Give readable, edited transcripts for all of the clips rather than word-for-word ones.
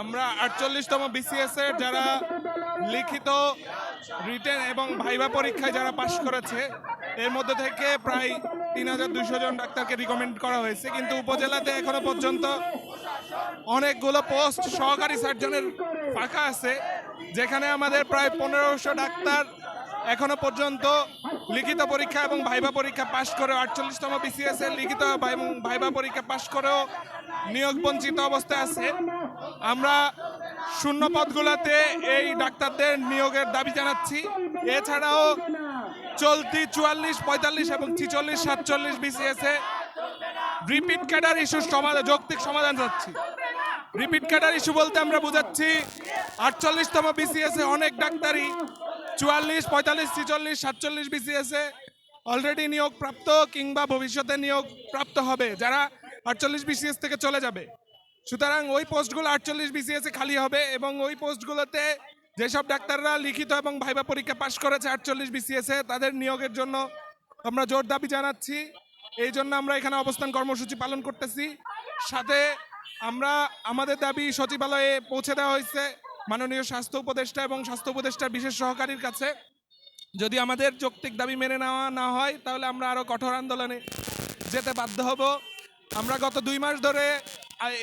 আমরা 48তম বিসিএস এর যারা লিখিত রিটেন এবং ভাইভা পরীক্ষায় যারা পাশ করেছে এর মধ্যে থেকে প্রায় 3200 জন ডাক্তারকে রিকমেন্ড করা হয়েছে, কিন্তু উপজেলাতে এখনো পর্যন্ত অনেকগুলো পোস্ট সহকারী সার্জনের ফাঁকা আছে, যেখানে আমাদের প্রায় 1500 ডাক্তার এখনো পর্যন্ত লিখিত পরীক্ষা এবং ভাইভা পরীক্ষা পাশ করে 48তম বিসিএস এর লিখিত এবং ভাইভা পরীক্ষা পাশ করেও নিয়োগ বঞ্চিত অবস্থায় আছে। আমরা শূন্য পদগুলোতে এই ডাক্তারদের নিয়োগের দাবি জানাচ্ছি। এছাড়াও চলতি 44, 45 এবং 46, 47 বিসিএস এ রিপিট ক্যাডার ইস্যুর যৌক্তিক সমাধান চাচ্ছি। রিপিট ক্যাডার ইস্যু বলতে আমরা বোঝাচ্ছি 48তম বিসিএস এ অনেক ডাক্তারই 44, 45, 46, 47 বিসিএস এ অলরেডি নিয়োগ প্রাপ্ত কিংবা ভবিষ্যতে নিয়োগ প্রাপ্ত হবে, যারা 48 বিসিএস থেকে চলে যাবে। সুতরাং ওই পোস্টগুলো 48 বিসিএস এ খালি হবে এবং ওই পোস্টগুলোতে যেসব ডাক্তাররা লিখিত এবং ভাইভা পরীক্ষা পাশ করেছে 48 বিসিএস এ তাদের নিয়োগের জন্য আমরা জোর দাবি জানাচ্ছি। এই জন্য আমরা এখানে অবস্থান কর্মসূচি পালন করতেছি। সাথে আমরা আমাদের দাবি সচিবালয়ে পৌঁছে দেওয়া হয়েছে মাননীয় স্বাস্থ্য উপদেষ্টা এবং স্বাস্থ্য উপদেষ্টার বিশেষ সহকারীর কাছে। যদি আমাদের যৌক্তিক দাবি মেনে নেওয়া না হয় তাহলে আমরা আরও কঠোর আন্দোলনে যেতে বাধ্য হব। আমরা গত 2 মাস ধরে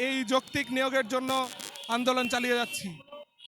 এই যৌক্তিক নিয়োগের জন্য আন্দোলন চালিয়ে যাচ্ছি।